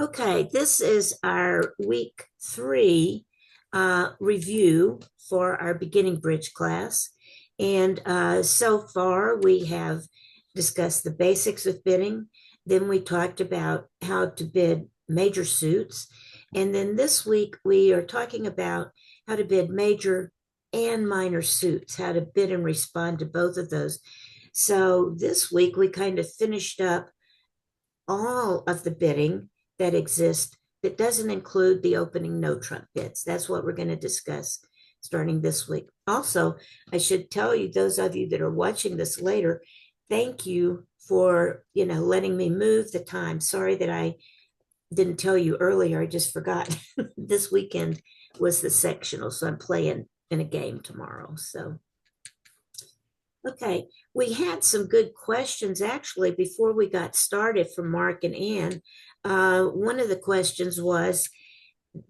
Okay, this is our week three review for our beginning bridge class. And so far, we have discussed the basics of bidding. Then we talked about how to bid major suits. And then this week, we are talking about how to bid major and minor suits, how to bid and respond to both of those. So this week, we kind of finished up all of the bidding that exists that doesn't include the opening no trump bids. That's what we're going to discuss starting this week. Also, I should tell you, those of you that are watching this later, thank you for, letting me move the time. Sorry that I didn't tell you earlier. I just forgot. This weekend was the sectional, so I'm playing in a game tomorrow. So okay, we had some good questions actually before we got started from Mark and Ann. One of the questions was,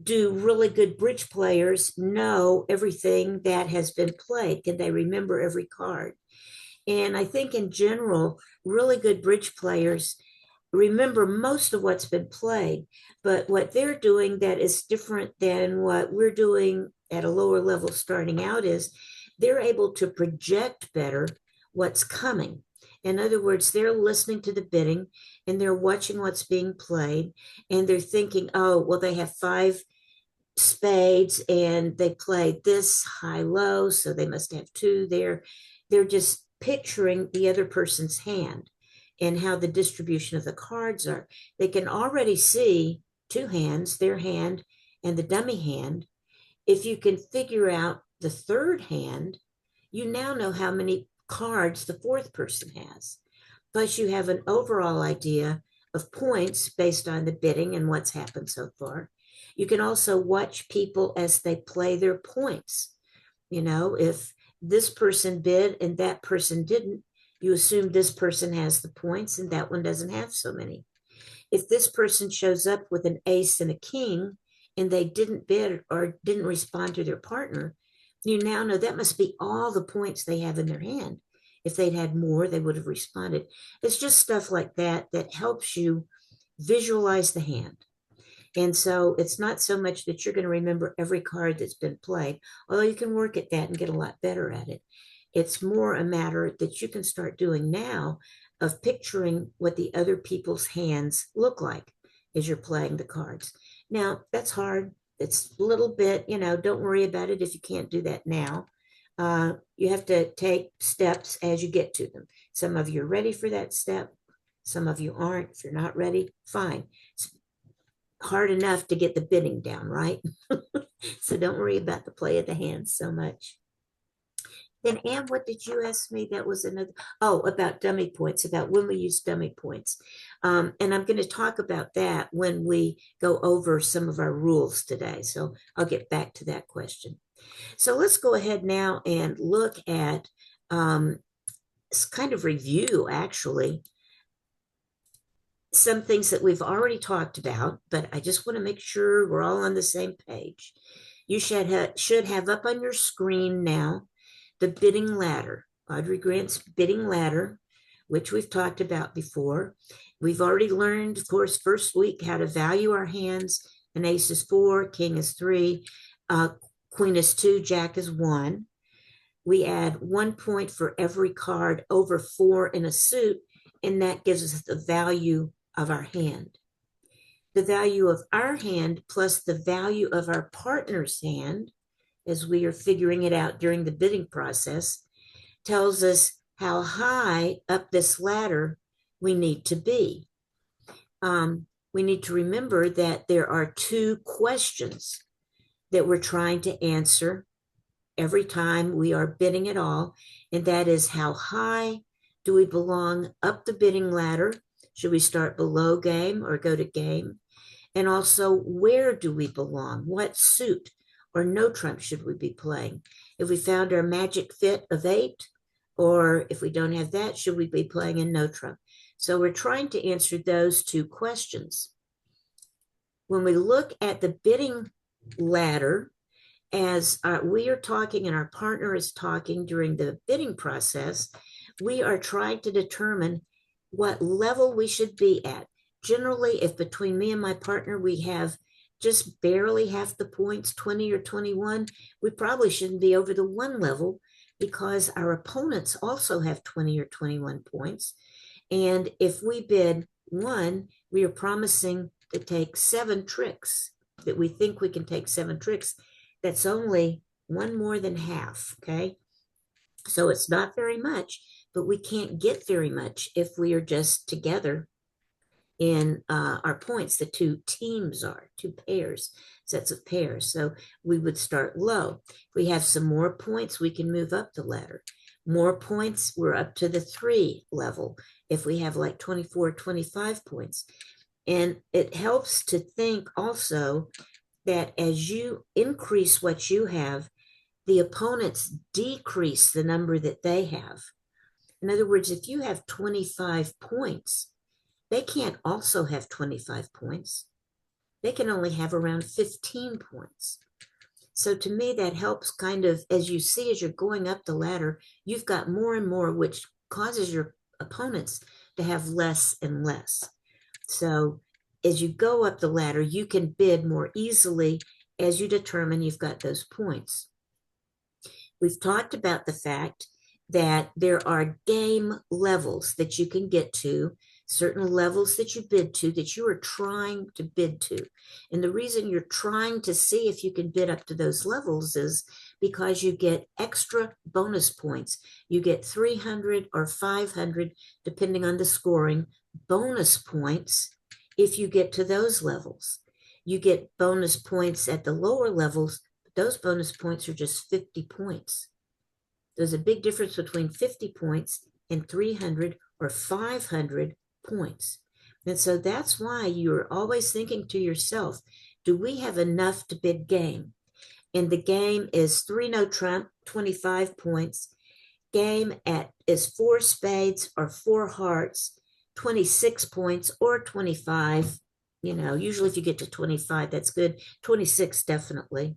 do really good bridge players know everything that has been played? Can they remember every card? And I think in general, really good bridge players remember most of what's been played, but what they're doing that is different than what we're doing at a lower level starting out is they're able to project better what's coming. In other words, they're listening to the bidding and they're watching what's being played and they're thinking, oh, well, they have five spades and they played this high low, so they must have two there. They're just picturing the other person's hand and how the distribution of the cards are. They can already see two hands, their hand and the dummy hand. If you can figure out the third hand, you now know how many cards the fourth person has. Plus, you have an overall idea of points based on the bidding and what's happened so far. You can also watch people as they play their points. If this person bid and that person didn't, you assume this person has the points and that one doesn't have so many. If this person shows up with an ace and a king and they didn't bid or didn't respond to their partner, you now know that must be all the points they have in their hand. If they'd had more, they would have responded. It's just stuff like that that helps you visualize the hand. And so it's not so much that you're going to remember every card that's been played, although you can work at that and get a lot better at it. It's more a matter that you can start doing now of picturing what the other people's hands look like as you're playing the cards. Now, that's hard. It's a little bit, don't worry about it if you can't do that now. You have to take steps as you get to them. Some of you are ready for that step. Some of you aren't. If you're not ready, fine. It's hard enough to get the bidding down, right? So don't worry about the play of the hands so much. Then, Anne, what did you ask me? That was another. Oh, about dummy points, about when we use dummy points. And I'm going to talk about that when we go over some of our rules today. So I'll get back to that question. So let's go ahead now and look at kind of review, actually, some things that we've already talked about, but I just want to make sure we're all on the same page. You should have up on your screen now the bidding ladder, Audrey Grant's bidding ladder, which we've talked about before. We've already learned, of course, first week how to value our hands. An ace is 4, king is 3, queen is 2, jack is 1. We add 1 point for every card over 4 in a suit, and that gives us the value of our hand. The value of our hand plus the value of our partner's hand, as we are figuring it out during the bidding process, tells us how high up this ladder we need to be. We need to remember that there are two questions that we're trying to answer every time we are bidding at all, and that is, how high do we belong up the bidding ladder? Should we start below game or go to game? And also, where do we belong? What suit or no trump should we be playing? If we found our magic fit of 8, or if we don't have that, should we be playing in no trump? So we're trying to answer those two questions. When we look at the bidding ladder, as we are talking and our partner is talking during the bidding process, we are trying to determine what level we should be at. generally, if between me and my partner, we have just barely half the points, 20 or 21, we probably shouldn't be over the one level because our opponents also have 20 or 21 points. And if we bid one, we are promising to take 7 tricks, that we think we can take 7 tricks. That's only one more than half. Okay. So it's not very much, but we can't get very much if we are just together in our points. The two teams are two pairs, sets of pairs. So we would start low. If we have some more points, we can move up the ladder. More points, we're up to the 3 level. If we have like 24, 25 points. And it helps to think also that as you increase what you have, the opponents decrease the number that they have. In other words, if you have 25 points, they can't also have 25 points. They can only have around 15 points. So to me, that helps kind of, as you see, as you're going up the ladder, you've got more and more, which causes your opponents to have less and less. So as you go up the ladder, you can bid more easily as you determine you've got those points. We've talked about the fact that there are game levels that you can get to, certain levels that you bid to, that you are trying to bid to. And the reason you're trying to see if you can bid up to those levels is because you get extra bonus points. You get 300 or 500, depending on the scoring, bonus points if you get to those levels. You get bonus points at the lower levels. Those bonus points are just 50 points. There's a big difference between 50 points and 300 or 500 points. And so that's why you're always thinking to yourself, do we have enough to bid game? And the game is 3 no trump, 25 points. Game is 4 spades or 4 hearts, 26 points or 25. Usually if you get to 25, that's good. 26, definitely.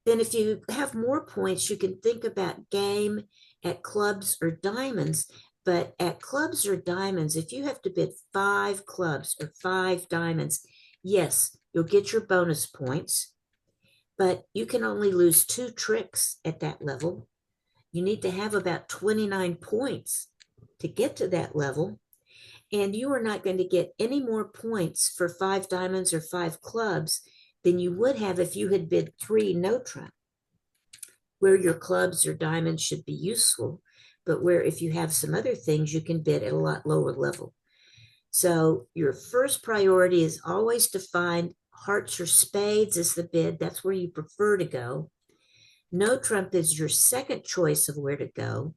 Then if you have more points, you can think about game at clubs or diamonds. But at clubs or diamonds, if you have to bid 5 clubs or 5 diamonds, yes, you'll get your bonus points, but you can only lose 2 tricks at that level. You need to have about 29 points to get to that level. And you are not going to get any more points for 5 diamonds or 5 clubs than you would have if you had bid 3 no trump, where your clubs or diamonds should be useful, but where if you have some other things, you can bid at a lot lower level. So your first priority is always to find hearts or spades as the bid. That's where you prefer to go. No trump is your second choice of where to go.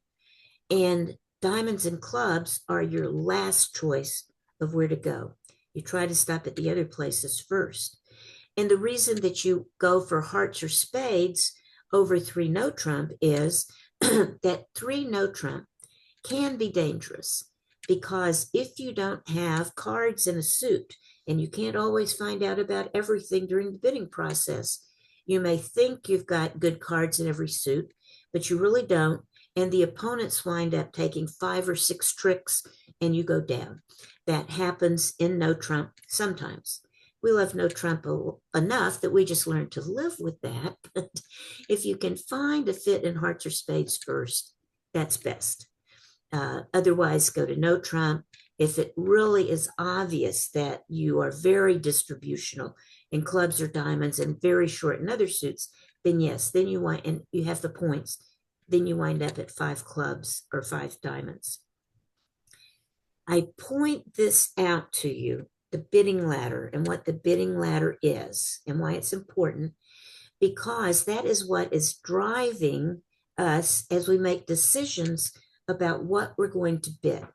And diamonds and clubs are your last choice of where to go. You try to stop at the other places first. And the reason that you go for hearts or spades over 3 no trump is that 3 no trump can be dangerous, because if you don't have cards in a suit, and you can't always find out about everything during the bidding process, you may think you've got good cards in every suit, but you really don't. And the opponents wind up taking 5 or 6 tricks and you go down. That happens in no trump sometimes. We love no trump enough that we just learn to live with that. But if you can find a fit in hearts or spades first, that's best. Otherwise, go to no trump. If it really is obvious that you are very distributional in clubs or diamonds and very short in other suits, then yes, then you want, and you have the points, then you wind up at 5 clubs or 5 diamonds. I point this out to you, the bidding ladder, and what the bidding ladder is and why it's important, because that is what is driving us as we make decisions about what we're going to bid.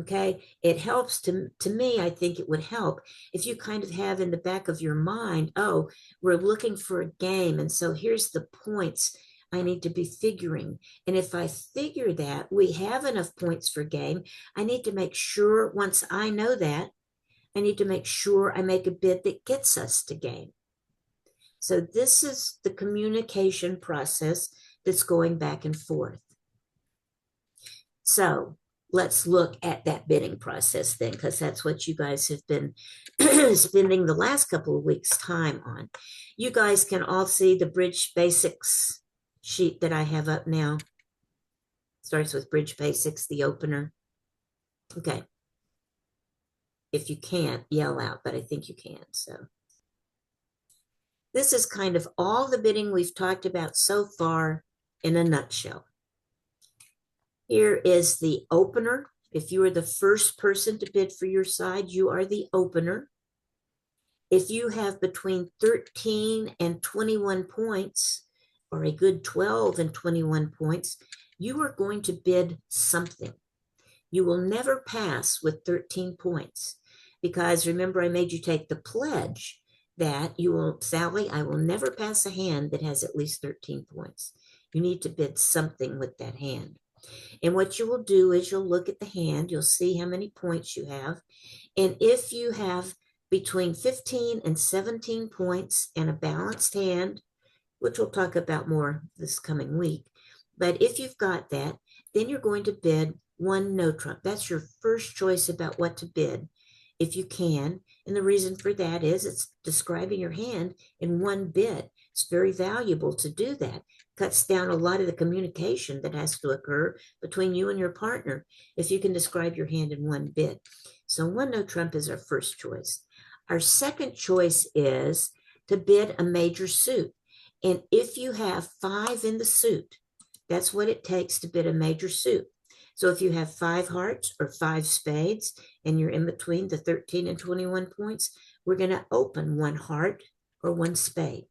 Okay, it helps to me. I think it would help if you kind of have in the back of your mind, oh, we're looking for a game, and so here's the points I need to be figuring. And if I figure that we have enough points for game, I need to make sure, once I know that, I need to make sure I make a bid that gets us to game. So this is the communication process that's going back and forth. So let's look at that bidding process then, because that's what you guys have been spending the last couple of weeks' time on. You guys can all see the Bridge Basics sheet that I have up now. Starts with Bridge Basics, the opener. Okay. If you can't, yell out, but I think you can. So this is kind of all the bidding we've talked about so far in a nutshell. Here is the opener. If you are the first person to bid for your side, you are the opener. If you have between 13 and 21 points, or a good 12 and 21 points, you are going to bid something. You will never pass with 13 points, because remember, I made you take the pledge that you will, Sally, I will never pass a hand that has at least 13 points. You need to bid something with that hand. And what you will do is you'll look at the hand, you'll see how many points you have. And if you have between 15 and 17 points and a balanced hand, which we'll talk about more this coming week, but if you've got that, then you're going to bid one no trump. That's your first choice about what to bid, if you can. And the reason for that is it's describing your hand in one bid. It's very valuable to do that. Cuts down a lot of the communication that has to occur between you and your partner if you can describe your hand in one bid. So one no trump is our first choice. Our second choice is to bid a major suit. And if you have 5 in the suit, that's what it takes to bid a major suit. So if you have 5 hearts or 5 spades and you're in between the 13 and 21 points, we're going to open 1 heart or 1 spade.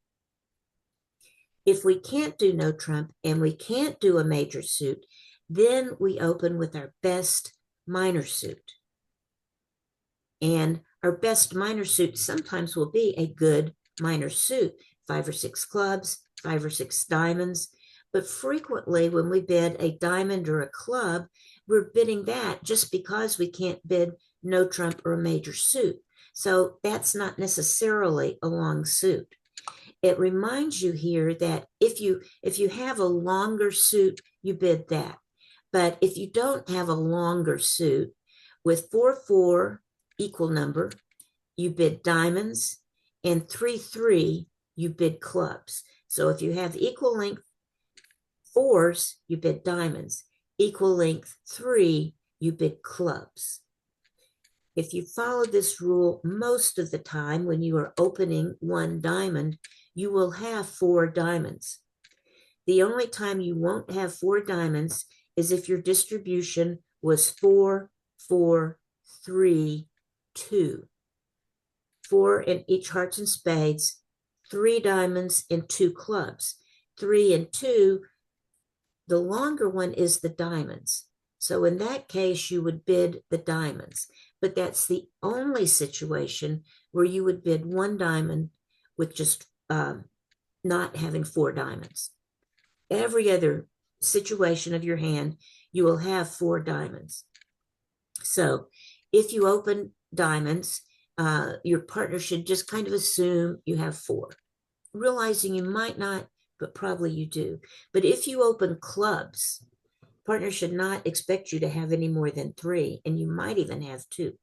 If we can't do no trump and we can't do a major suit, then we open with our best minor suit. And our best minor suit sometimes will be a good minor suit, 5 or 6 clubs, 5 or 6 diamonds. But frequently when we bid a diamond or a club, we're bidding that just because we can't bid no trump or a major suit. So that's not necessarily a long suit. It reminds you here that if you have a longer suit, you bid that. But if you don't have a longer suit with 4-4 equal number, you bid diamonds, and 3-3, you bid clubs. So if you have equal length 4s, you bid diamonds. Equal length 3, you bid clubs. If you follow this rule most of the time when you are opening 1 diamond, you will have 4 diamonds. The only time you won't have 4 diamonds is if your distribution was 4, 4, 3, 2. 4 in each hearts and spades, 3 diamonds, and 2 clubs. 3 and 2, the longer one is the diamonds. So in that case, you would bid the diamonds. But that's the only situation where you would bid 1 diamond with just not having 4 diamonds. Every other situation of your hand, you will have 4 diamonds. So if you open diamonds, your partner should just kind of assume you have 4, realizing you might not, but probably you do. But if you open clubs, partner should not expect you to have any more than 3, and you might even have 2.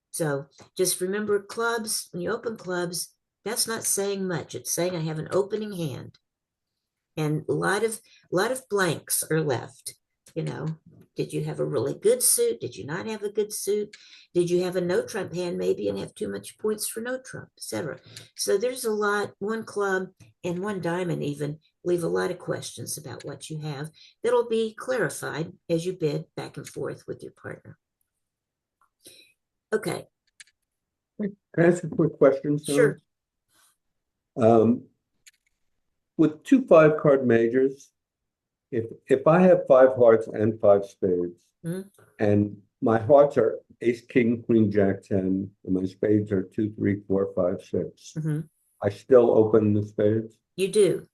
So just remember, clubs, when you open clubs, that's not saying much. It's saying I have an opening hand. And a lot of blanks are left. You know, did you have a really good suit? Did you not have a good suit? Did you have a no trump hand maybe and have too much points for no trump, etc.? So there's a lot, 1 club and 1 diamond even leave a lot of questions about what you have that'll be clarified as you bid back and forth with your partner. Okay. Can I ask a quick question, Sure. With 2 5-card majors, if I have 5 hearts and 5 spades, and my hearts are ace, king, queen, jack, 10, and my spades are 2, 3, 4, 5, 6, I still open the spades? You do.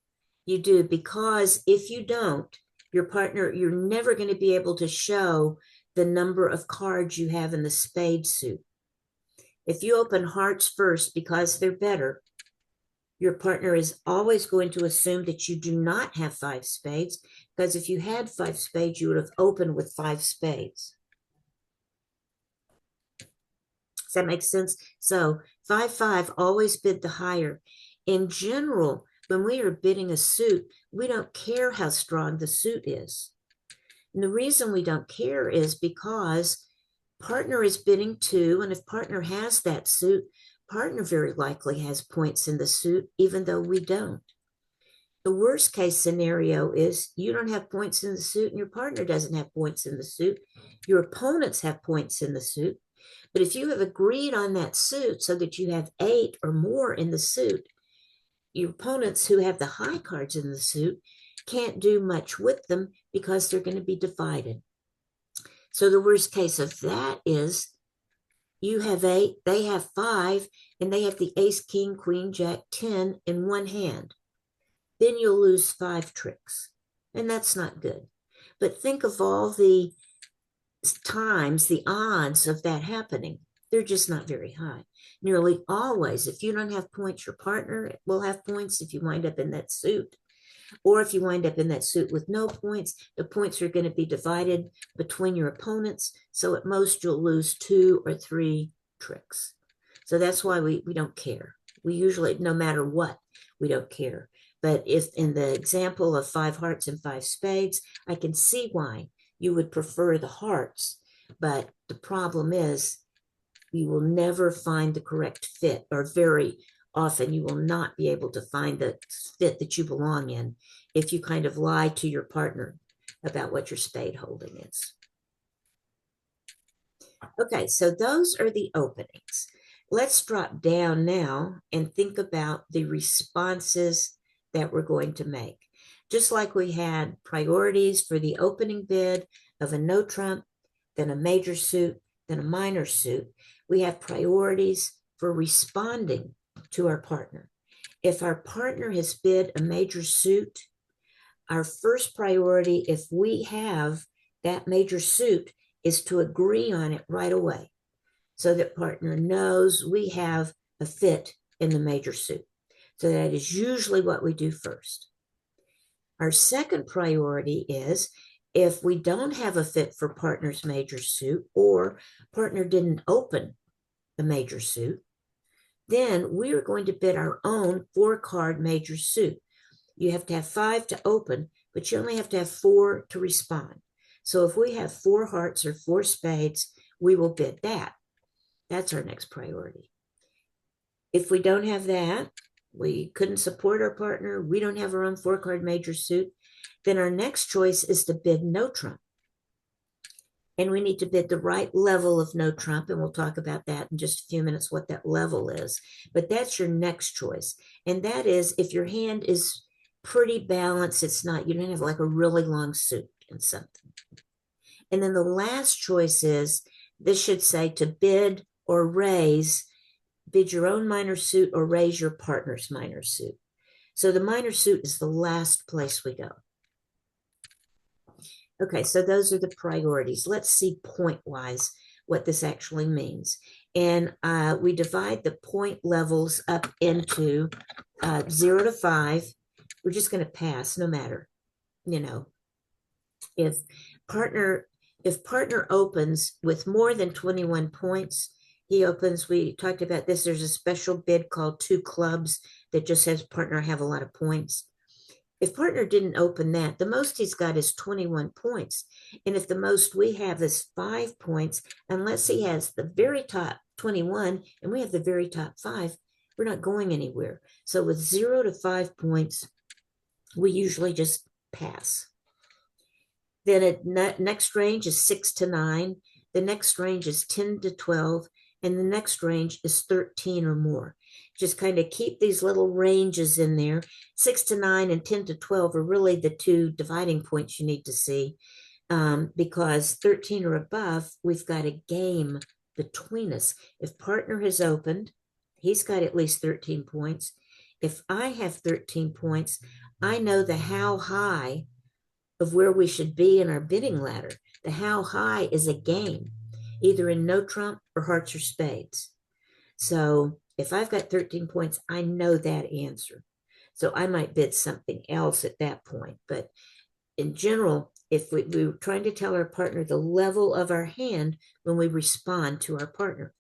You do, because if you don't, your partner, you're never going to be able to show the number of cards you have in the spade suit. If you open hearts first because they're better, Your partner is always going to assume that you do not have five spades, because if you had five spades, you would have opened with five spades. Does that make sense? So 5-5, always bid the higher. In general, when we are bidding a suit, we don't care how strong the suit is. And the reason we don't care is because partner is bidding 2, and if partner has that suit, partner very likely has points in the suit, even though we don't. The worst case scenario is you don't have points in the suit and your partner doesn't have points in the suit. Your opponents have points in the suit. But if you have agreed on that suit so that you have 8 or more in the suit, your opponents who have the high cards in the suit can't do much with them because they're going to be divided. So the worst case of that is you have 8, they have 5, and they have the ace, king, queen, jack, 10 in one hand. Then you'll lose 5 tricks, and that's not good. But think of all the times, the odds of that happening. They're just not very high. Nearly always, if you don't have points, your partner will have points if you wind up in that suit. Or if you wind up in that suit with no points, the points are going to be divided between your opponents. So at most, you'll lose 2 or 3 tricks. So that's why we don't care. We usually, no matter what, we don't care. But if in the example of 5 hearts and 5 spades, I can see why you would prefer the hearts. But the problem is you will never find the correct fit, or very often you will not be able to find the fit that you belong in if you kind of lie to your partner about what your spade holding is. Okay, so those are the openings. Let's drop down now and think about the responses that we're going to make. Just like we had priorities for the opening bid of a no trump, then a major suit, then a minor suit, we have priorities for responding to our partner. If our partner has bid a major suit, our first priority, if we have that major suit, is to agree on it right away so that partner knows we have a fit in the major suit. So that is usually what we do first. Our second priority is if we don't have a fit for partner's major suit, or partner didn't open a major suit, then we are going to bid our own 4-card major suit. You have to have 5 to open, but you only have to have 4 to respond. So if we have 4 hearts or 4 spades, we will bid that. That's our next priority. If we don't have that, we couldn't support our partner, we don't have our own 4-card major suit, then our next choice is to bid no trump. And we need to bid the right level of no trump, and we'll talk about that in just a few minutes, what that level is. But that's your next choice. And that is if your hand is pretty balanced, it's not, you don't have like a really long suit and something. And then the last choice is, this should say to bid or raise, bid your own minor suit or raise your partner's minor suit. So the minor suit is the last place we go. Okay, so those are the priorities. Let's see point-wise what this actually means. And we divide the point levels up into 0 to 5. We're just going to pass no matter, if partner opens with more than 21 points, he opens, we talked about this, there's a special bid called 2 clubs that just says partner have a lot of points. If partner didn't open that, the most he's got is 21 points. And if the most we have is 5 points, unless he has the very top 21 and we have the very top 5, we're not going anywhere. So with 0 to 5 points, we usually just pass. Then next range is 6 to 9. The next range is 10 to 12. And the next range is 13 or more. Just kind of keep these little ranges in there. 6 to 9 and 10 to 12 are really the 2 dividing points you need to see, because 13 or above, we've got a game between us. If partner has opened, he's got at least 13 points. If I have 13 points, I know the how high of where we should be in our bidding ladder. The how high is a game, either in no trump or hearts or spades. So If I've got 13 points, I know that answer. So I might bid something else at that point. But in general, if we were trying to tell our partner the level of our hand when we respond to our partner.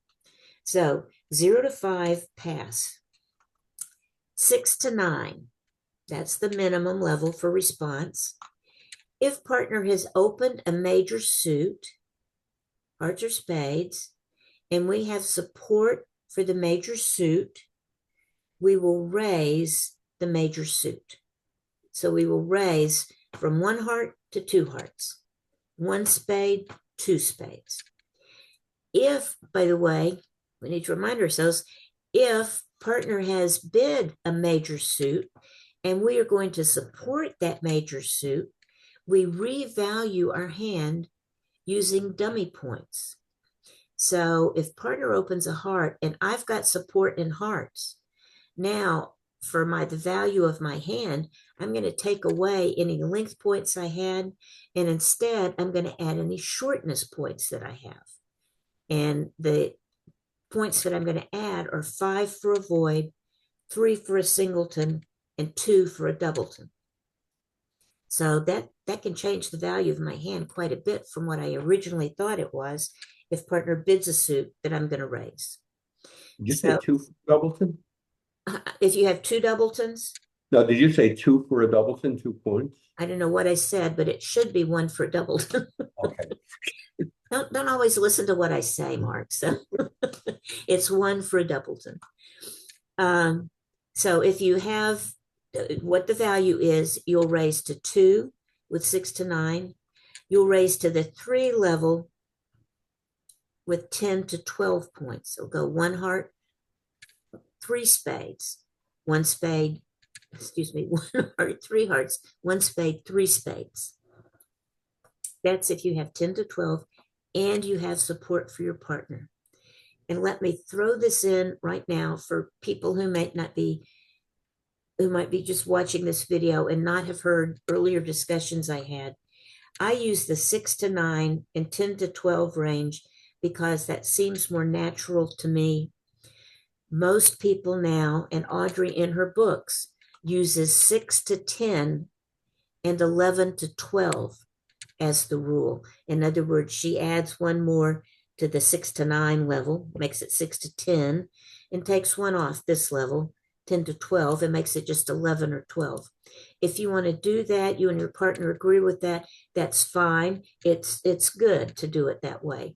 So 0 to 5, pass. 6 to 9, that's the minimum level for response. If partner has opened a major suit, hearts or spades, and we have support for the major suit, we will raise the major suit. So we will raise from 1 heart to 2 hearts, 1 spade, 2 spades. If, by the way, we need to remind ourselves, if partner has bid a major suit and we are going to support that major suit, we revalue our hand using dummy points. So if partner opens a heart and I've got support in hearts, now for the value of my hand, I'm going to take away any length points I had, and instead I'm going to add any shortness points that I have. And the points that I'm going to add are 5 for a void, 3 for a singleton, and 2 for a doubleton. So that can change the value of my hand quite a bit from what I originally thought it was if partner bids a suit that I'm going to raise. Did you say 2 for doubleton? If you have 2 doubletons. No, did you say 2 for a doubleton, 2 points? I don't know what I said, but it should be 1 for a doubleton. Okay. Don't always listen to what I say, Mark. So it's 1 for a doubleton. So if you have what the value is, you'll raise to 2 with 6 to 9. You'll raise to the 3 level with 10 to 12 points. So go 1 heart, 3 spades, 1 spade, 1 heart, 3 hearts, 1 spade, 3 spades. That's if you have 10 to 12 and you have support for your partner. And let me throw this in right now for people who might be just watching this video and not have heard earlier discussions I had. I use the 6 to 9 and 10 to 12 range because that seems more natural to me. Most people now, and Audrey in her books, uses 6 to 10 and 11 to 12 as the rule. In other words, she adds 1 more to the 6 to 9 level, makes it 6 to 10, and takes 1 off this level, 10 to 12, and makes it just 11 or 12. If you want to do that, you and your partner agree with that, that's fine. It's good to do it that way.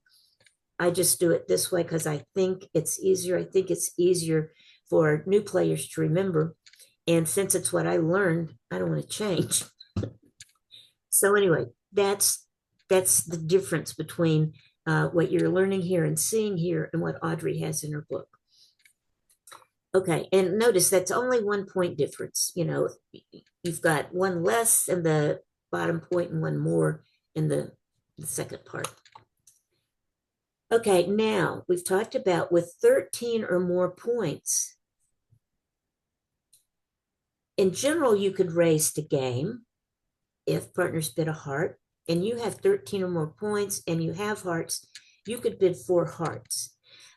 I just do it this way because I think it's easier. I think it's easier for new players to remember. And since it's what I learned, I don't want to change. So anyway, that's the difference between what you're learning here and seeing here and what Audrey has in her book. Okay, and notice that's only 1 point difference. You know, you've got 1 less in the bottom point and 1 more in the second part. Okay, now we've talked about with 13 or more points. In general, you could raise to game if partners bid a heart, and you have 13 or more points and you have hearts, you could bid 4 hearts.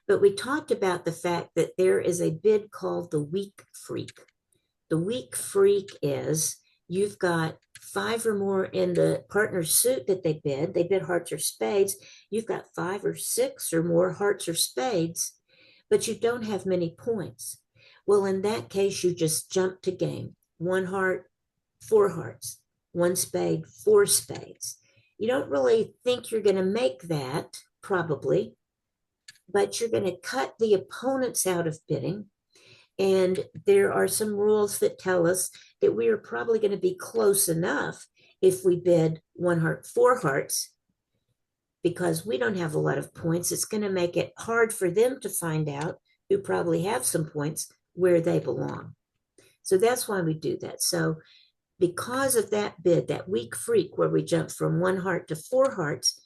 But we talked about the fact that there is a bid called the weak freak. The weak freak is you've got 5 or more in the partner's suit that they bid hearts or spades. You've got 5 or 6 or more hearts or spades, but you don't have many points. Well, in that case, you just jump to game. 1 heart, 4 hearts, 1 spade, 4 spades. You don't really think you're going to make that, probably, but you're going to cut the opponents out of bidding. And there are some rules that tell us that we are probably going to be close enough if we bid 1 heart, 4 hearts, because we don't have a lot of points. It's going to make it hard for them to find out, who probably have some points, where they belong. So that's why we do that. So because of that bid, that weak freak where we jump from 1 heart to 4 hearts,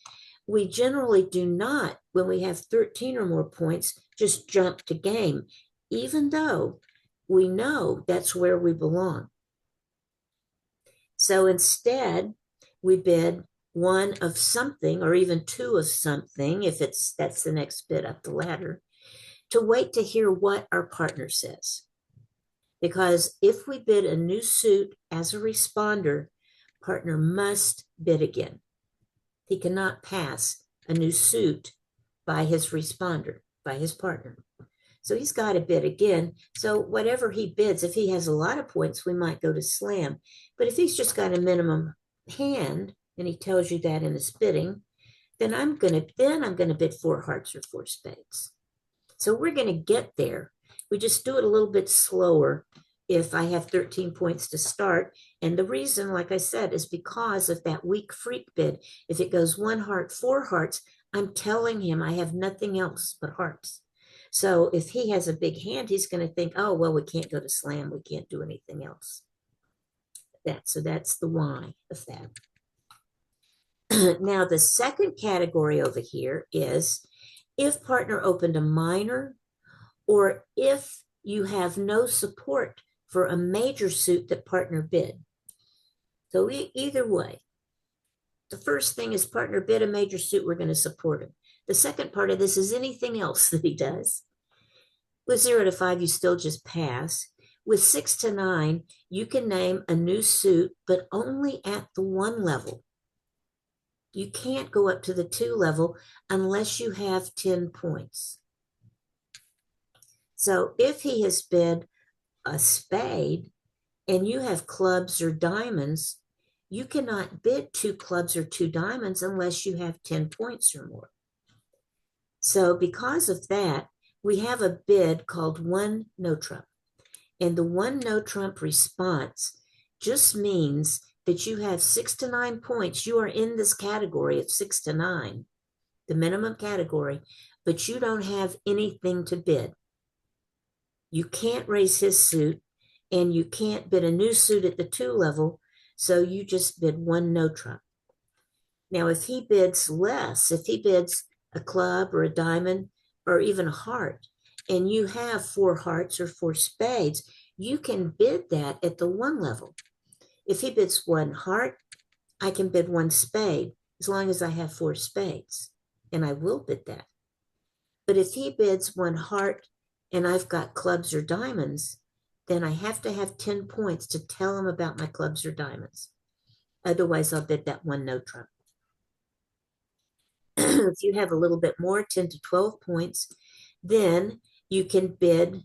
we generally do not, when we have 13 or more points, just jump to game, even though we know that's where we belong. So instead, we bid 1 of something, or even 2 of something, if that's the next bid up the ladder, to wait to hear what our partner says. Because if we bid a new suit as a responder, partner must bid again. He cannot pass a new suit by his responder, by his partner. So he's got to bid again. So whatever he bids, if he has a lot of points, we might go to slam. But if he's just got a minimum hand, and he tells you that in his bidding, then I'm gonna bid 4 hearts or 4 spades. So we're gonna get there. We just do it a little bit slower if I have 13 points to start. And the reason, like I said, is because of that weak freak bid. If it goes 1 heart, 4 hearts, I'm telling him I have nothing else but hearts. So if he has a big hand, he's going to think, oh, well, we can't go to slam. We can't do anything else. So that's the why of that. Now, the second category over here is if partner opened a minor, or if you have no support for a major suit that partner bid. So either way, the first thing is partner bid a major suit, we're going to support him. The second part of this is anything else that he does. With 0 to 5, you still just pass. With 6 to 9, you can name a new suit, but only at the 1 level. You can't go up to the 2 level unless you have 10 points. So if he has bid a spade and you have clubs or diamonds, you cannot bid 2 clubs or 2 diamonds unless you have 10 points or more. So because of that, we have a bid called 1 no trump. And the 1 no trump response just means that you have 6 to 9 points. You are in this category of 6 to 9, the minimum category, but you don't have anything to bid. You can't raise his suit, and you can't bid a new suit at the 2 level, so you just bid 1 no trump. Now, if he bids less, if he bids a club or a diamond or even a heart, and you have 4 hearts or 4 spades, you can bid that at the 1 level. If he bids 1 heart, I can bid 1 spade as long as I have 4 spades, and I will bid that. But if he bids 1 heart and I've got clubs or diamonds, then I have to have 10 points to tell him about my clubs or diamonds. Otherwise, I'll bid that 1 no trump. If you have a little bit more, 10 to 12 points, then you can bid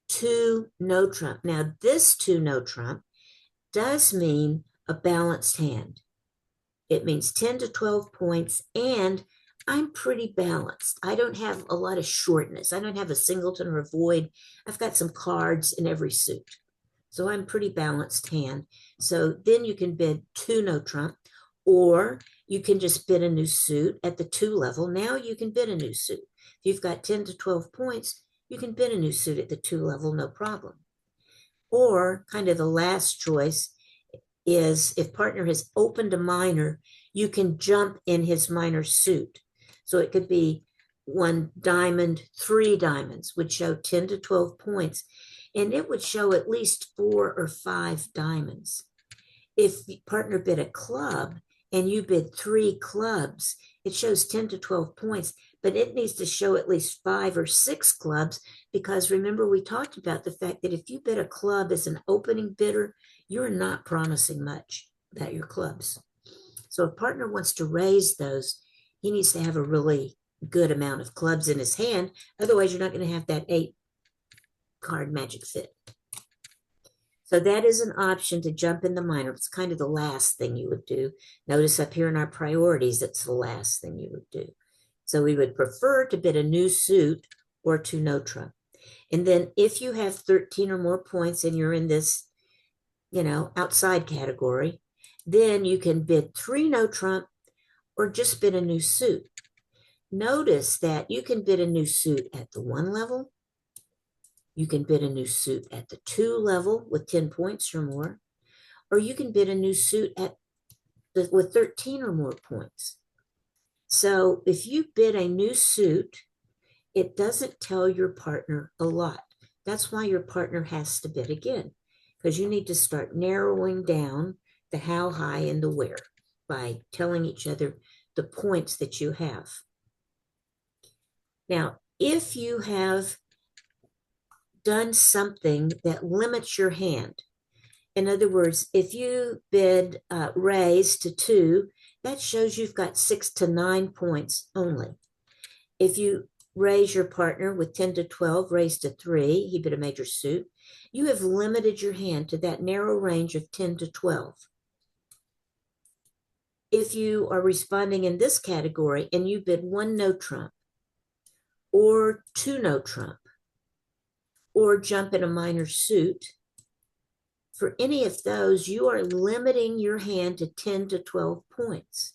2 no trump. Now, this 2 no trump does mean a balanced hand. It means 10 to 12 points, and I'm pretty balanced. I don't have a lot of shortness. I don't have a singleton or a void. I've got some cards in every suit. So I'm pretty balanced hand. So then you can bid 2 no trump, or you can just bid a new suit at the 2 level. Now you can bid a new suit. If you've got 10 to 12 points, you can bid a new suit at the 2 level, no problem. Or kind of the last choice is if partner has opened a minor, you can jump in his minor suit. So it could be 1 diamond, 3 diamonds would show 10 to 12 points, and it would show at least 4 or 5 diamonds. If the partner bid a club and you bid 3 clubs, it shows 10 to 12 points, but it needs to show at least 5 or 6 clubs, because remember we talked about the fact that if you bid a club as an opening bidder, you're not promising much about your clubs. So if partner wants to raise those, he needs to have a really good amount of clubs in his hand. Otherwise, you're not going to have that 8 card magic fit. So that is an option to jump in the minor. It's kind of the last thing you would do. Notice up here in our priorities, it's the last thing you would do. So we would prefer to bid a new suit or 2 no trump. And then if you have 13 or more points and you're in this, outside category, then you can bid 3 no trump or just bid a new suit. Notice that you can bid a new suit at the 1 level. You can bid a new suit at the 2 level with 10 points or more, or you can bid a new suit with 13 or more points. So if you bid a new suit, it doesn't tell your partner a lot. That's why your partner has to bid again, because you need to start narrowing down the how high and the where by telling each other the points that you have. Now, if you have done something that limits your hand, in other words, if you bid raise to 2, that shows you've got 6 to 9 points only. If you raise your partner with 10 to 12, raise to 3, he bid a major suit, you have limited your hand to that narrow range of 10 to 12. If you are responding in this category and you bid 1 no trump, or 2 no trump, or jump in a minor suit, for any of those, you are limiting your hand to 10 to 12 points.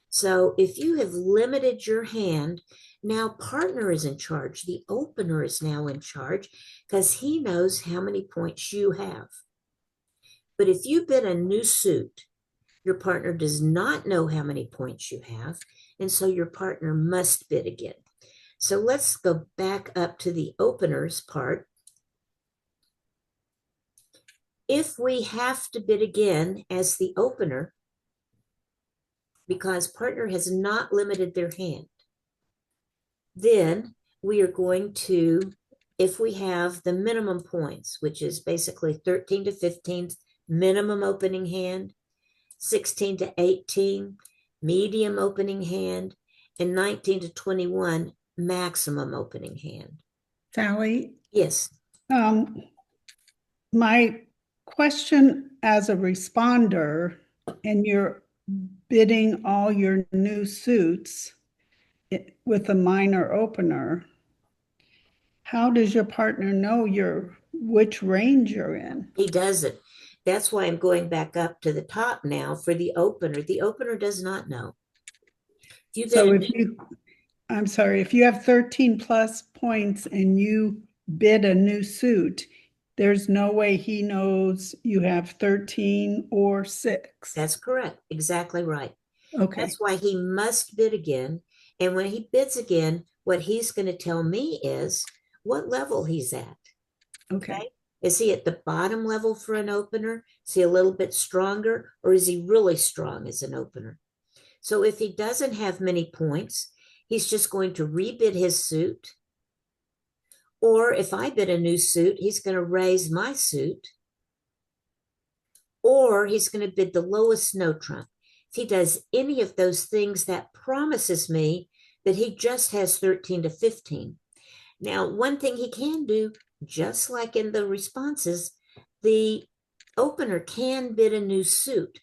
So if you have limited your hand, now partner is in charge. The opener is now in charge because he knows how many points you have. But if you bid a new suit, your partner does not know how many points you have, and so your partner must bid again. So let's go back up to the openers part. If we have to bid again as the opener, because partner has not limited their hand, then we are going to, if we have the minimum points, which is basically 13 to 15 minimum opening hand, 16 to 18 medium opening hand, and 19 to 21 maximum opening hand. Sally? Yes. My question as a responder, and you're bidding all your new suits with a minor opener, how does your partner know which range you're in? He doesn't. That's why I'm going back up to the top now for the opener. The opener does not know. I'm sorry, if you have 13 plus points and you bid a new suit, there's no way he knows you have 13 or 6. That's correct. Exactly right. Okay. That's why he must bid again. And when he bids again, what he's going to tell me is what level he's at. Okay. Is he at the bottom level for an opener? Is he a little bit stronger, or is he really strong as an opener? So if he doesn't have many points, he's just going to rebid his suit. Or if I bid a new suit, he's going to raise my suit. Or he's going to bid the lowest no trump. If he does any of those things, that promises me that he just has 13 to 15. Now, one thing he can do, just like in the responses, the opener can bid a new suit.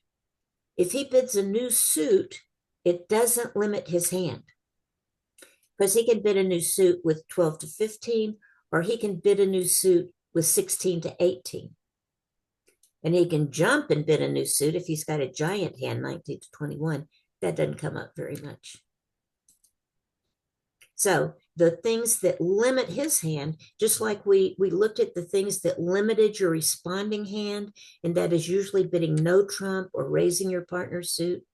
If he bids a new suit, it doesn't limit his hand, because he can bid a new suit with 12 to 15, or he can bid a new suit with 16 to 18. And he can jump and bid a new suit if he's got a giant hand, 19 to 21. That doesn't come up very much. So the things that limit his hand, just like we looked at the things that limited your responding hand, and that is usually bidding no trump or raising your partner's suit.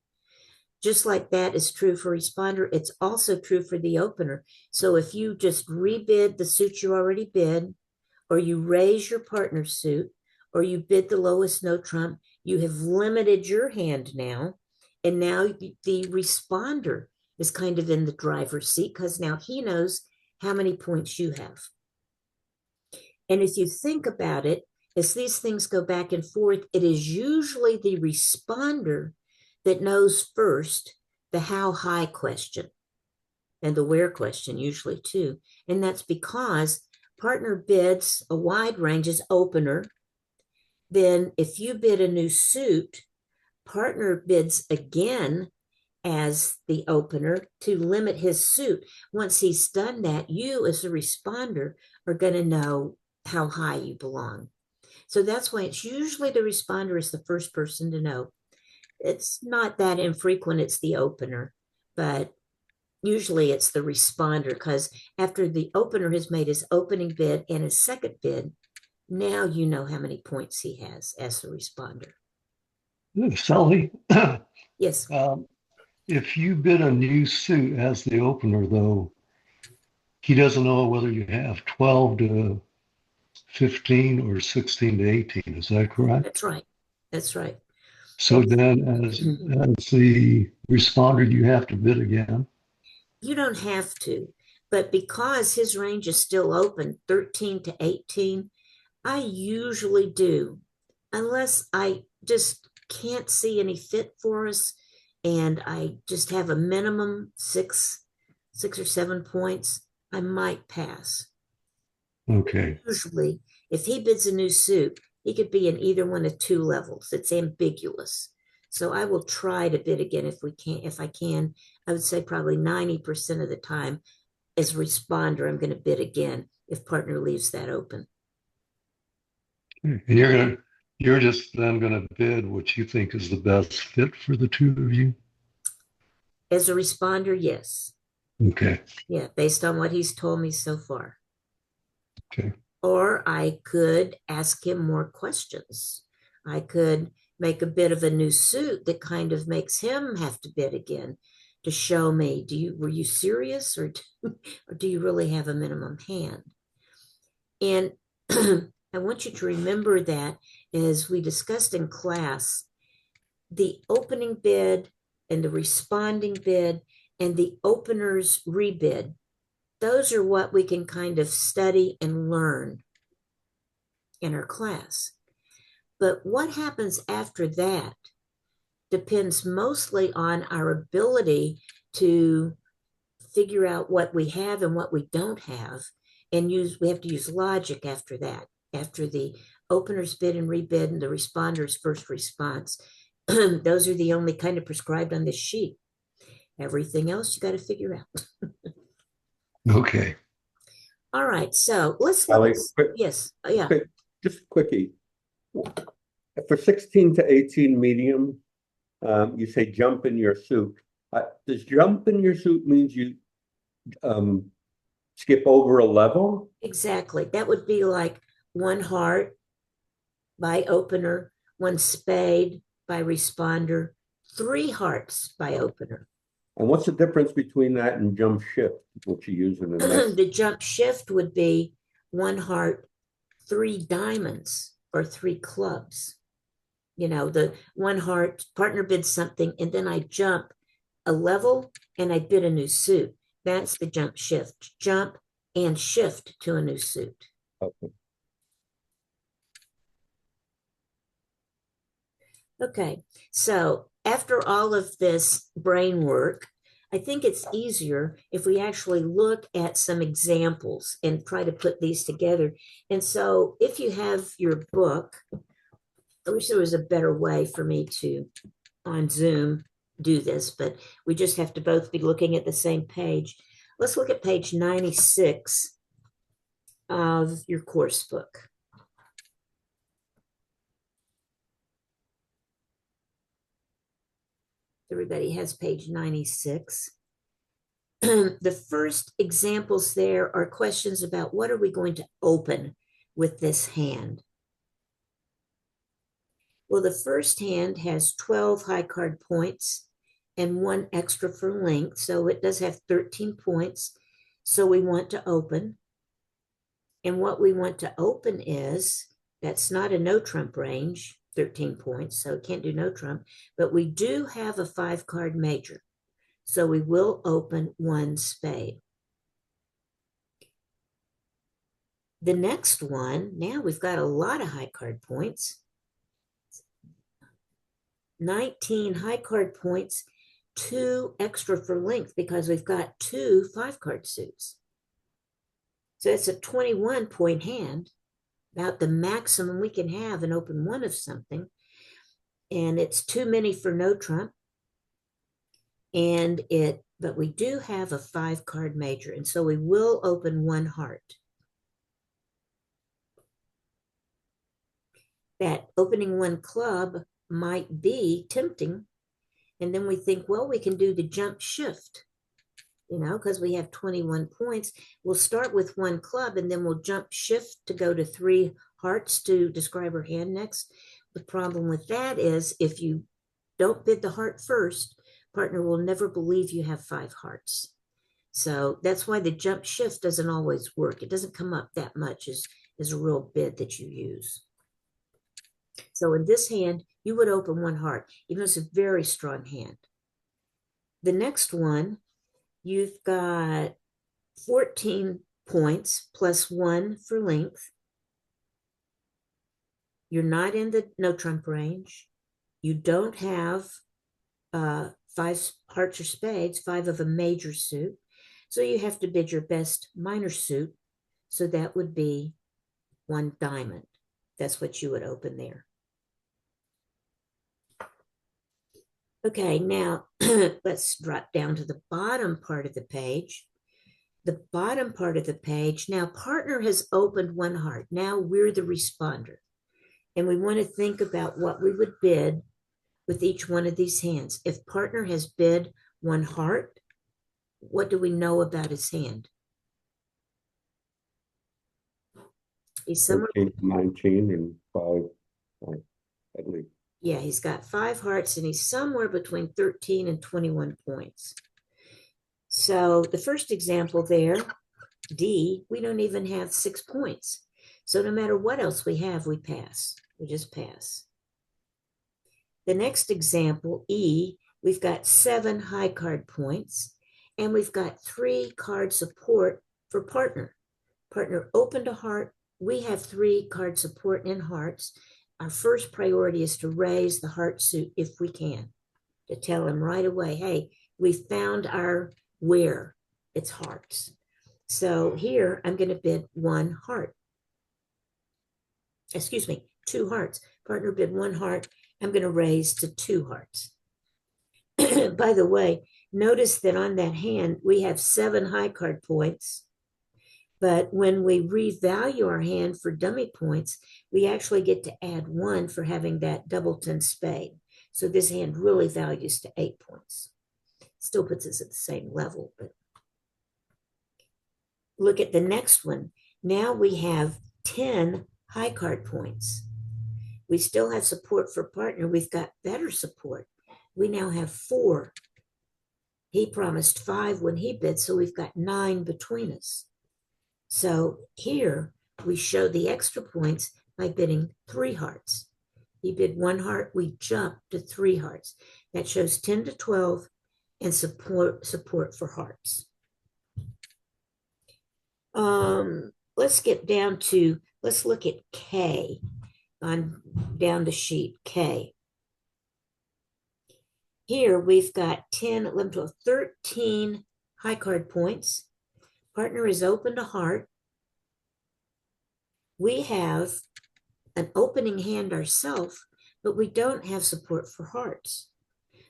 Just like that is true for responder, it's also true for the opener. So if you just rebid the suit you already bid, or you raise your partner's suit, or you bid the lowest no trump, you have limited your hand now. And now the responder is kind of in the driver's seat, because now he knows how many points you have. And if you think about it, as these things go back and forth, it is usually the responder that knows first the how high question and the where question, usually too. And that's because partner bids a wide range as opener. Then if you bid a new suit, partner bids again as the opener to limit his suit. Once he's done that, you as a responder are going to know how high you belong. So that's why it's usually the responder is the first person to know. It's not that infrequent, it's the opener, but usually it's the responder, because after the opener has made his opening bid and his second bid, now you know how many points he has as the responder. Sally, Yes. If you bid a new suit as the opener, though, he doesn't know whether you have 12 to 15 or 16 to 18. Is that correct? That's right. That's right. So then as the responder, you have to bid again? You don't have to, But because his range is still open, 13 to 18, I usually do, unless I just can't see any fit for us and I just have a minimum six or 7 points, I might pass. Okay. Usually, if he bids a new suit, he could be in either one of two levels. It's ambiguous. So I will try to bid again if I can. I would say probably 90% of the time as a responder, I'm going to bid again if partner leaves that open. And you're just then gonna bid what you think is the best fit for the two of you? As a responder, yes. Okay. Yeah, based on what he's told me so far. Okay. Or I could ask him more questions. I could make a bit of a new suit that kind of makes him have to bid again to show me, were you serious or do you really have a minimum hand? And I want you to remember that as we discussed in class, the opening bid and the responding bid and the opener's rebid, those are what we can kind of study and learn in our class. But what happens after that depends mostly on our ability to figure out what we have and what we don't have. And we have to use logic after that, after the opener's bid and rebid and the responder's first response. Those are the only kind of prescribed on this sheet. Everything else you got to figure out. Okay. All right, so let's look. Ally, Yes, yeah. just quickie. For 16 to 18 medium, you say jump in your suit. Does jump in your suit means you skip over a level? Exactly. That would be like one heart by opener, one spade by responder, 3 hearts by opener. And what's the difference between that and jump shift, which you use in the next? The jump shift would be 1 heart, 3 diamonds, or 3 clubs. You know, the 1 heart partner bids something, and then I jump a level and I bid a new suit. That's the jump shift. Jump and shift to a new suit. Okay. Okay, so after all of this brain work, I think it's easier if we actually look at some examples and try to put these together. And so if you have your book, I wish there was a better way for me to, on Zoom, do this, but we just have to both be looking at the same page. Let's look at page 96 of your course book. Everybody has page 96. The first examples there are questions about what are we going to open with this hand. Well, the first hand has 12 high card points and 1 extra for length, so it does have 13 points. So we want to open. And what we want to open is, that's not a no trump range, 13 points, so it can't do no trump, but we do have a 5 card major. So we will open 1 spade. The next one, now we've got a lot of high card points. 19 high card points, 2 extra for length because we've got 2 5 card suits. So it's a 21 point hand, about the maximum we can have and open 1 of something. And it's too many for no trump. But we do have a 5 card major. And so we will open 1 heart. That opening 1 club might be tempting. And then we think, well, we can do the jump shift, you know, because we have 21 points. We'll start with 1 club and then we'll jump shift to go to 3 hearts to describe her hand next. The problem with that is if you don't bid the heart first, partner will never believe you have 5 hearts. So that's why the jump shift doesn't always work. It doesn't come up that much as a real bid that you use. So in this hand, you would open 1 heart, even though it's a very strong hand. The next one, you've got 14 points plus 1 for length. You're not in the no trump range. You don't have 5 hearts or spades, 5 of a major suit. So you have to bid your best minor suit. So that would be 1 diamond. That's what you would open there. Okay, now let's drop down to the bottom part of the page. The bottom part of the page, now partner has opened 1 heart. Now we're the responder. And we want to think about what we would bid with each one of these hands. If partner has bid 1 heart, what do we know about his hand? He's somewhere. 13, 19, and 5 at least. Yeah, he's got 5 hearts and he's somewhere between 13 and 21 points. So the first example there, D, we don't even have 6 points. So no matter what else we have, we pass. We just pass. The next example, E, we've got 7 high card points and we've got 3 card support for partner. Partner opened a heart. We have 3 card support in hearts. Our first priority is to raise the heart suit if we can, to tell him right away, hey, we found our where, it's hearts. So here I'm going to bid 1 heart. Excuse me, 2 hearts. Partner bid 1 heart. I'm going to raise to 2 hearts. By the way, notice that on that hand, we have 7 high card points. But when we revalue our hand for dummy points, we actually get to add 1 for having that doubleton spade. So this hand really values to 8 points. Still puts us at the same level. But look at the next one. Now we have 10 high card points. We still have support for partner. We've got better support. We now have 4. He promised 5 when he bid, so we've got 9 between us. So here we show the extra points by bidding 3 hearts. He bid 1 heart, we jump to 3 hearts. That shows 10 to 12 and support for hearts. Let's get down to, let's look at K on down the sheet, K. Here we've got 10, 11, 12, 13 high card points. Partner is opened a heart. We have an opening hand ourselves, but we don't have support for hearts.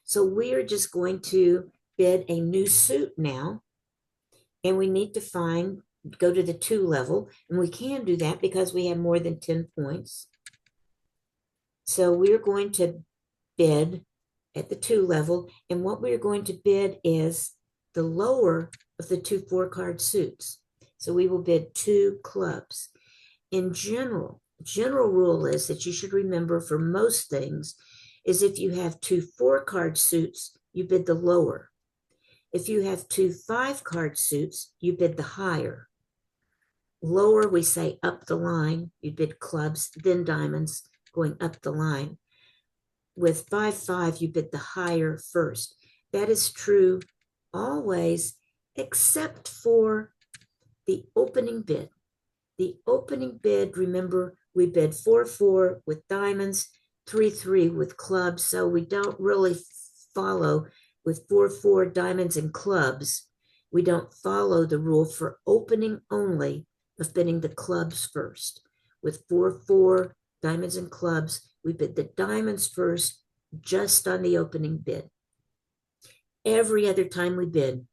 So we are just going to bid a new suit now. And we need to go to the 2 level. And we can do that because we have more than 10 points. So we're going to bid at the 2 level. And what we're going to bid is the lower of the 2 4-card suits. So we will bid 2 clubs. In general rule is that you should remember for most things is if you have 2 4-card suits, you bid the lower. If you have 2 5-card suits, you bid the higher. Lower, we say up the line. You bid clubs, then diamonds, going up the line. With 5-5, you bid the higher first. That is true always, except for the opening bid. The opening bid, remember, we bid 4-4 with diamonds, 3-3 with clubs, so we don't really follow with 4-4 diamonds and clubs. We don't follow the rule for opening only of bidding the clubs first. With 4-4 diamonds and clubs, we bid the diamonds first, just on the opening bid. Every other time we bid,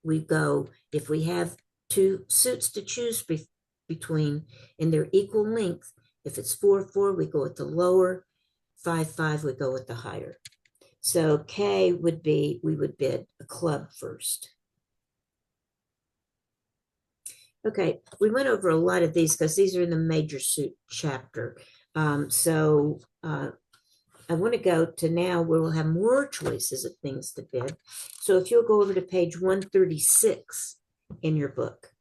we go, if we have 2 suits to choose between and they're equal length, if it's 4-4, we go with the lower, 5-5, we go with the higher. So K would be, we would bid a club first. Okay, we went over a lot of these because these are in the major suit chapter. I want to go to now where we'll have more choices of things to bid. So if you'll go over to page 136 in your book.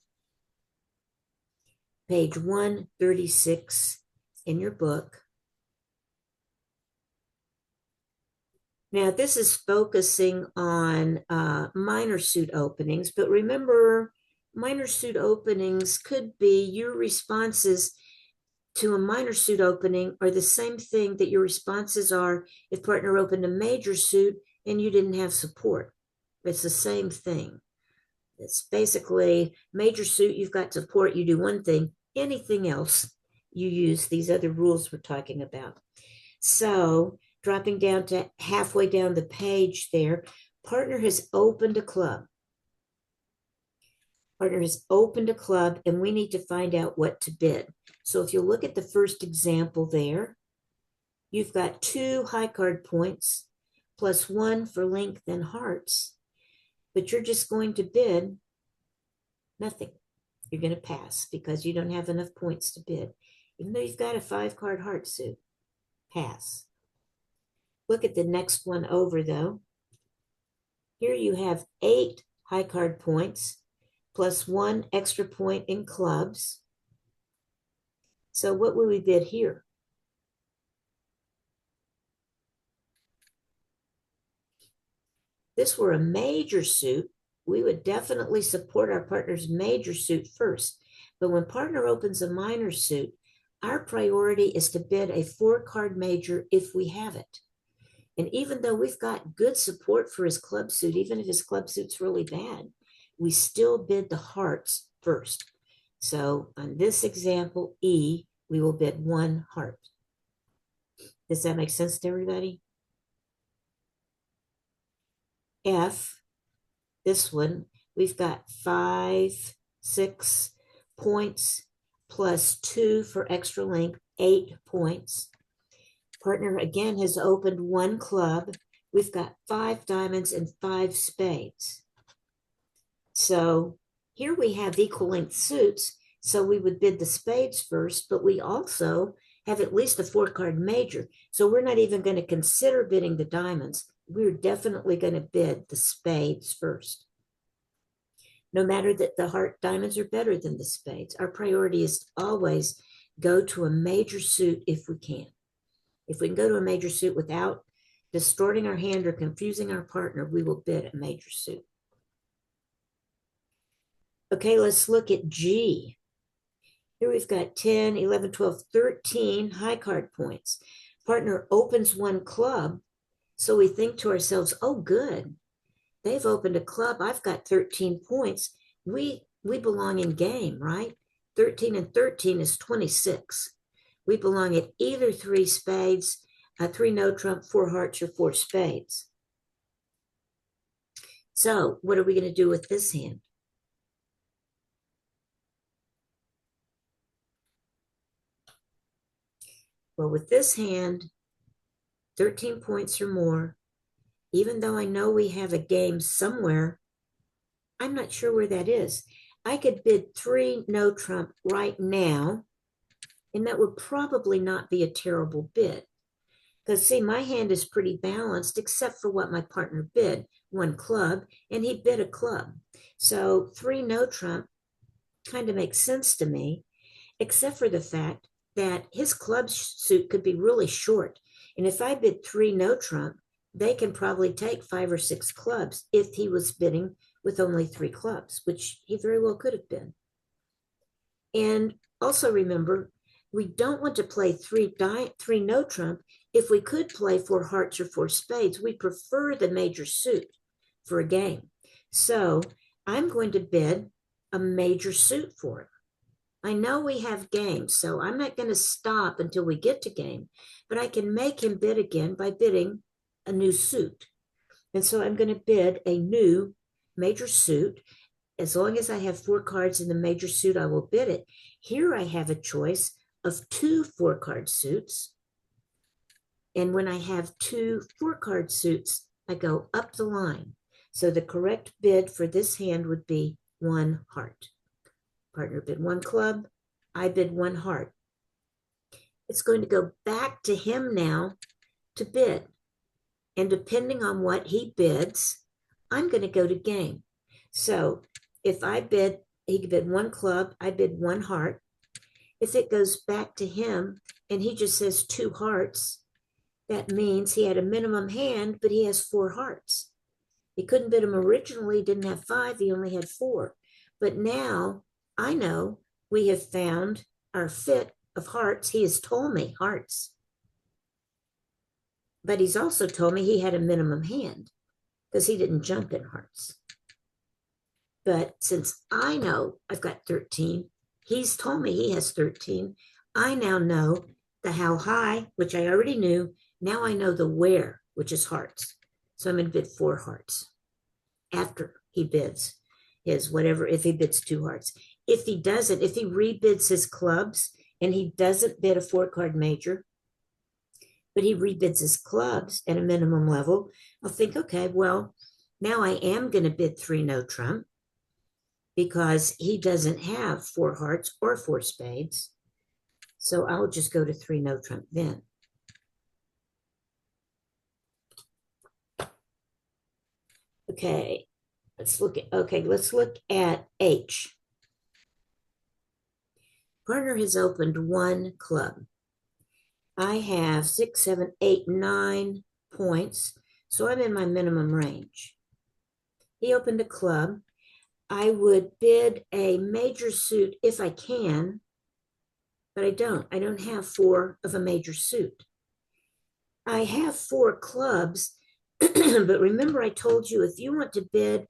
Page 136 in your book. Now this is focusing on minor suit openings, but remember minor suit openings could be your responses to a minor suit opening are the same thing that your responses are if partner opened a major suit and you didn't have support. It's the same thing. It's basically major suit, you've got support, you do one thing, anything else, you use these other rules we're talking about. So dropping down to halfway down the page there, partner has opened a club. Partner has opened a club and we need to find out what to bid. So if you look at the first example there, you've got 2 high card points plus 1 for length and hearts, but you're just going to bid nothing. You're going to pass because you don't have enough points to bid. Even though you've got a 5 card heart suit, pass. Look at the next one over though. Here you have 8 high card points plus 1 extra point in clubs. So what would we bid here? This were a major suit, we would definitely support our partner's major suit first. But when partner opens a minor suit, our priority is to bid a 4 card major if we have it. And even though we've got good support for his club suit, even if his club suit's really bad, we still bid the hearts first. So on this example, E, we will bid 1 heart. Does that make sense to everybody? F, this one, we've got 5, 6 points plus 2 for extra length, 8 points. Partner again has opened 1 club. We've got 5 diamonds and 5 spades. So here we have equal length suits. So we would bid the spades first, but we also have at least a 4 card major. So we're not even going to consider bidding the diamonds. We're definitely going to bid the spades first. No matter that the heart diamonds are better than the spades, our priority is to always go to a major suit if we can. If we can go to a major suit without distorting our hand or confusing our partner, we will bid a major suit. Okay, let's look at G. Here we've got 10, 11, 12, 13 high card points. Partner opens 1 club, so we think to ourselves, oh, good. They've opened a club. I've got 13 points. We belong in game, right? 13 and 13 is 26. We belong at either 3 spades, 3 no trump, 4 hearts, or 4 spades. So what are we going to do with this hand? Well, with this hand, 13 points or more, even though I know we have a game somewhere, I'm not sure where that is. I could bid 3 no trump right now, and that would probably not be a terrible bid. Because see, my hand is pretty balanced except for what my partner bid, 1 club, and he bid a club. So 3 no trump kind of makes sense to me, except for the fact that his club suit could be really short. And if I bid 3 no trump, they can probably take 5 or 6 clubs if he was bidding with only 3 clubs, which he very well could have been. And also remember, we don't want to play 3 no trump if we could play 4 hearts or 4 spades. We prefer the major suit for a game. So I'm going to bid a major suit for him. I know we have games, so I'm not going to stop until we get to game, but I can make him bid again by bidding a new suit. And so I'm going to bid a new major suit. As long as I have 4 cards in the major suit, I will bid it. Here I have a choice of 2 4-card suits. And when I have 2 4-card suits, I go up the line. So the correct bid for this hand would be 1 heart. Partner bid 1 club, I bid 1 heart. It's going to go back to him now to bid. And depending on what he bids, I'm going to go to game. So if I bid, he could bid 1 club, I bid 1 heart. If it goes back to him and he just says 2 hearts, that means he had a minimum hand, but he has 4 hearts. He couldn't bid him originally, didn't have 5, he only had 4. But now I know we have found our fit of hearts. He has told me hearts. But he's also told me he had a minimum hand because he didn't jump in hearts. But since I know I've got 13, he's told me he has 13. I now know the how high, which I already knew. Now I know the where, which is hearts. So I'm going to bid 4 hearts after he bids his whatever, if he bids 2 hearts. If he doesn't, if he rebids his clubs and he doesn't bid a 4-card major, but he rebids his clubs at a minimum level, I'll think, okay, well, now I am going to bid 3 no trump because he doesn't have 4 hearts or 4 spades. So I'll just go to 3 no trump then. Okay, let's look at H. Partner has opened 1 club. I have 6, 7, 8, 9 points, so I'm in my minimum range. He opened a club. I would bid a major suit if I can, but I don't. I don't have 4 of a major suit. I have 4 clubs, but remember I told you if you want to bid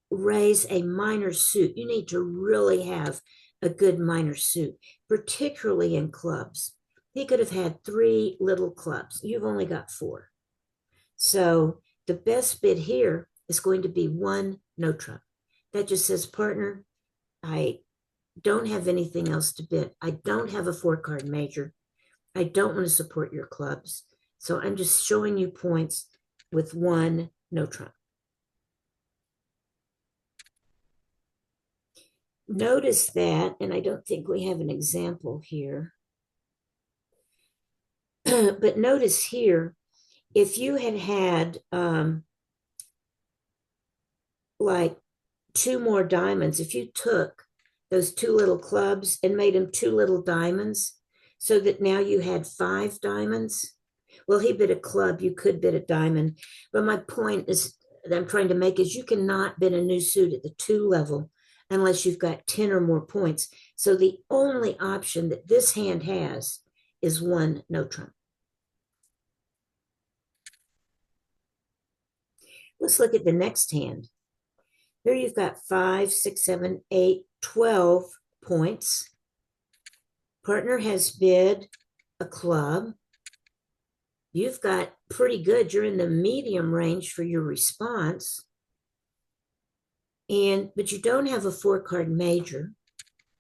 raise a minor suit, you need to really have a good minor suit, particularly in clubs. He could have had 3 little clubs. You've only got 4. So the best bid here is going to be 1 no trump. That just says, partner, I don't have anything else to bid. I don't have a 4-card major. I don't want to support your clubs. So I'm just showing you points with 1 no trump. Notice that, and I don't think we have an example here, but notice here, if you had like 2 more diamonds, if you took those 2 little clubs and made them 2 little diamonds so that now you had 5 diamonds. Well, he bid a club, you could bid a diamond. But my point is that I'm trying to make is you cannot bid a new suit at the 2 level unless you've got 10 or more points. So the only option that this hand has is 1 no trump. Let's look at the next hand. Here you've got 5, 6, 7, 8, 12 points. Partner has bid a club. You've got pretty good. You're in the medium range for your response. But you don't have a 4-card major.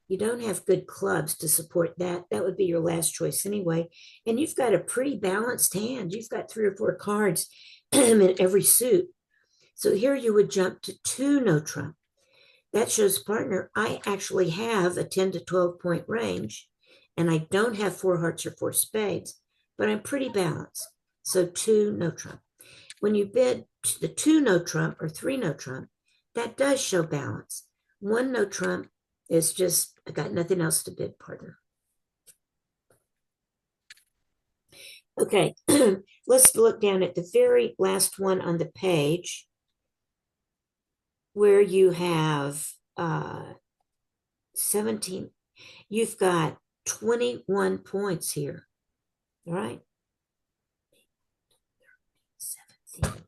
You don't have good clubs to support that. That would be your last choice anyway. And you've got a pretty balanced hand. You've got 3 or 4 cards in every suit. So here you would jump to 2 no trump. That shows, partner, I actually have a 10 to 12 point range, and I don't have 4 hearts or 4 spades, but I'm pretty balanced. So 2 no trump. When you bid the 2 no trump or 3 no trump, that does show balance. 1 no trump is just, I got nothing else to bid, partner. Okay, let's look down at the very last one on the page where you have 17. You've got 21 points here, all right? 17,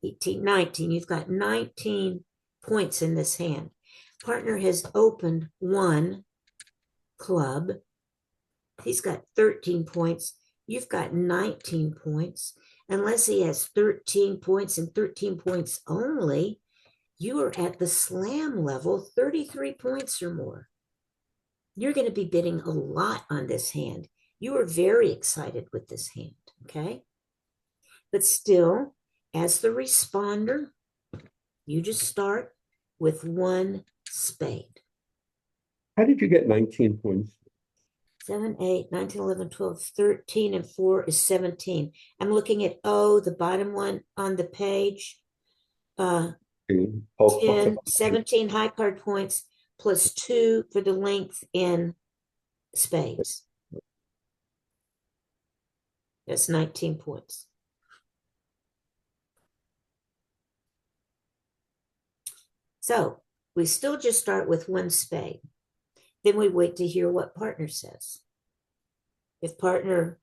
18, 19. You've got 19 points in this hand. Partner has opened 1 club. He's got 13 points. You've got 19 points. Unless he has 13 points and 13 points only, you are at the slam level, 33 points or more. You're going to be bidding a lot on this hand. You are very excited with this hand, okay? But still, as the responder, you just start with 1 spade. How did you get 19 points? 7, 8, 9, 10, 11, 12, 13, and 4 is 17. I'm looking at O, the bottom one on the page. 10, 17 high card points plus 2 for the length in spades. That's 19 points. So we still just start with one spade. Then we wait to hear what partner says. If partner,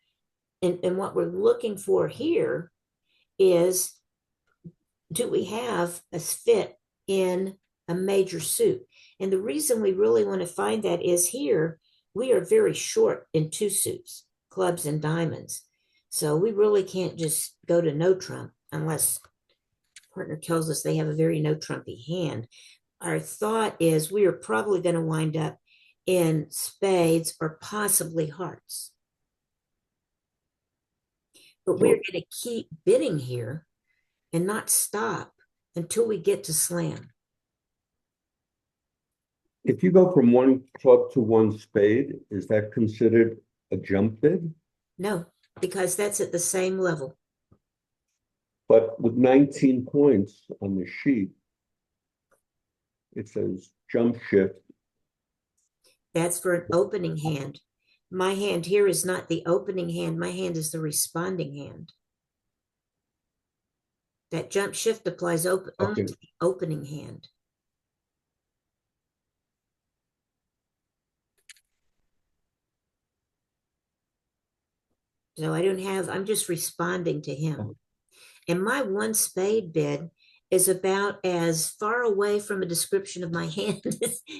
and what we're looking for here is, do we have a fit in a major suit? And the reason we really want to find that is here, we are very short in two suits, clubs and diamonds. So we really can't just go to no trump unless partner tells us they have a very no trumpy hand. Our thought is we are probably going to wind up in spades or possibly hearts. But we're going to keep bidding here and not stop until we get to slam. If you go from one club to one spade, is that considered a jump bid? No, because that's at the same level. But with 19 points on the sheet, it says jump shift. That's for an opening hand. My hand here is not the opening hand. My hand is the responding hand. That jump shift applies only to the opening hand. So I'm just responding to him. And my one spade bid is about as far away from a description of my hand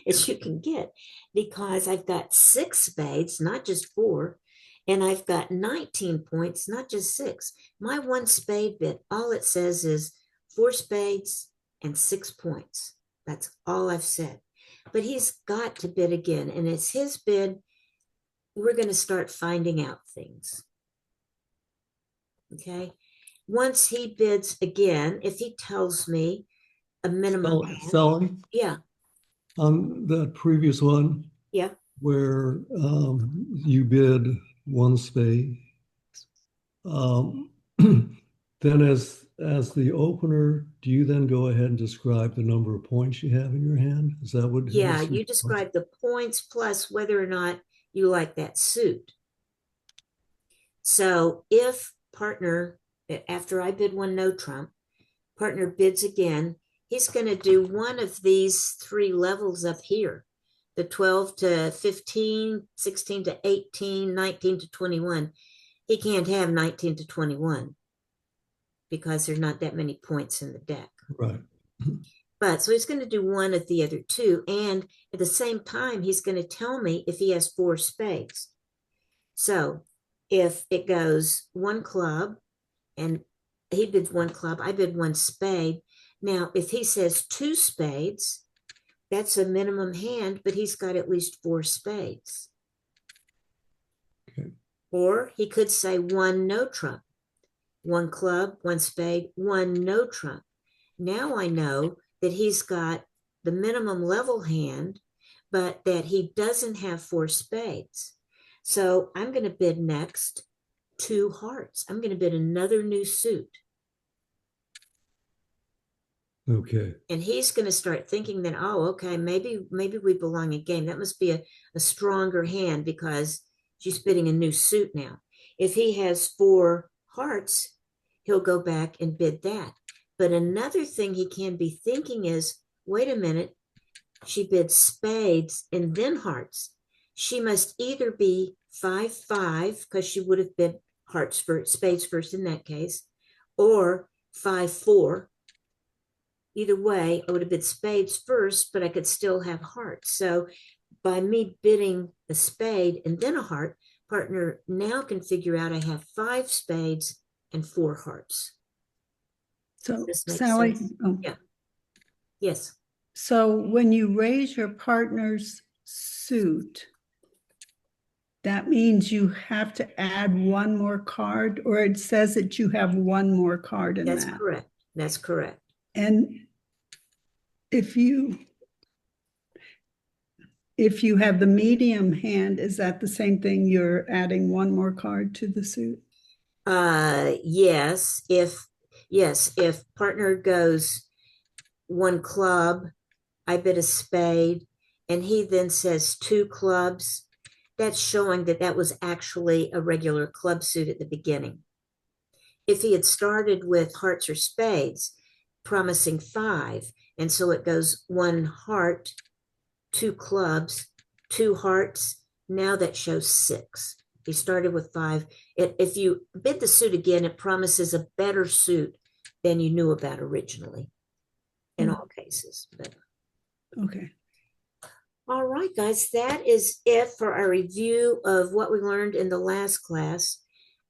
as you can get, because I've got 6 spades, not just 4, and I've got 19 points, not just 6. My one spade bid, all it says is 4 spades and 6 points. That's all I've said. But he's got to bid again, and it's his bid. We're going to start finding out things. Okay. Once he bids again, if he tells me a minimum hand, Sally, yeah, on the previous one yeah, where you bid one spade, then as the opener, do you then go ahead and describe the number of points you have in your hand? Is that what? yeah, you describe the points plus whether or not you like that suit. So if partner, after I bid one no trump, partner bids again, he's going to do one of these 3 levels up here, the 12 to 15, 16 to 18, 19 to 21. He can't have 19 to 21 because there's not that many points in the deck. Right. But so he's going to do one of the other 2. And at the same time, he's going to tell me if he has 4 spades. So if it goes 1 club, and he bids 1 club, I bid 1 spade. Now, if he says 2 spades, that's a minimum hand, but he's got at least 4 spades. Okay. Or he could say 1 no trump, 1 club, 1 spade, 1 no trump. Now I know that he's got the minimum level hand, but that he doesn't have 4 spades. So I'm going to bid next 2 hearts. I'm going to bid another new suit. Okay. And he's going to start thinking that, oh, okay, maybe we belong a game. That must be a stronger hand because she's bidding a new suit now. If he has 4 hearts, he'll go back and bid that. But another thing he can be thinking is, wait a minute, she bid spades and then hearts. She must either be 5-5 because she would have bid hearts for spades first in that case, or 5-4. Either way, I would have bid spades first, but I could still have hearts. So by me bidding a spade and then a heart, partner now can figure out I have 5 spades and 4 hearts. So This makes Sally, sense. oh, Yeah. Yes. so when you raise your partner's suit, that means you have to add 1 more card, or it says that you have 1 more card in That's that. correct. That's correct. And if you have the medium hand, is that the same thing? You're adding 1 more card to the suit? Yes. If partner goes 1 club, I bid a spade, and he then says 2 clubs, that's showing that that was actually a regular club suit at the beginning. If he had started with hearts or spades, promising 5, And so it goes 1 heart, 2 clubs, 2 hearts. Now that shows 6. He started with 5. If you bid the suit again, it promises a better suit than you knew about originally in all cases. But Okay. all right, guys, that is it for our review of what we learned in the last class.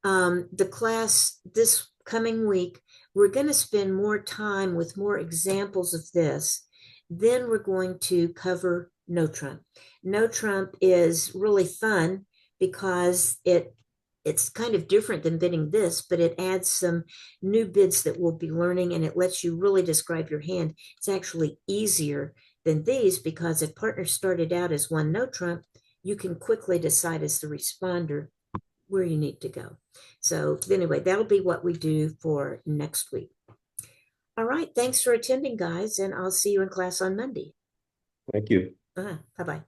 The class this coming week, we're going to spend more time with more examples of this. Then we're going to cover No Trump. No Trump is really fun because it's kind of different than bidding this, but it adds some new bids that we'll be learning, and it lets you really describe your hand. It's actually easier than these because if partners started out as 1 No Trump, you can quickly decide as the responder where you need to go. So anyway, that'll be what we do for next week. All right, thanks for attending, guys, and I'll see you in class on Monday. Thank you. Bye-bye.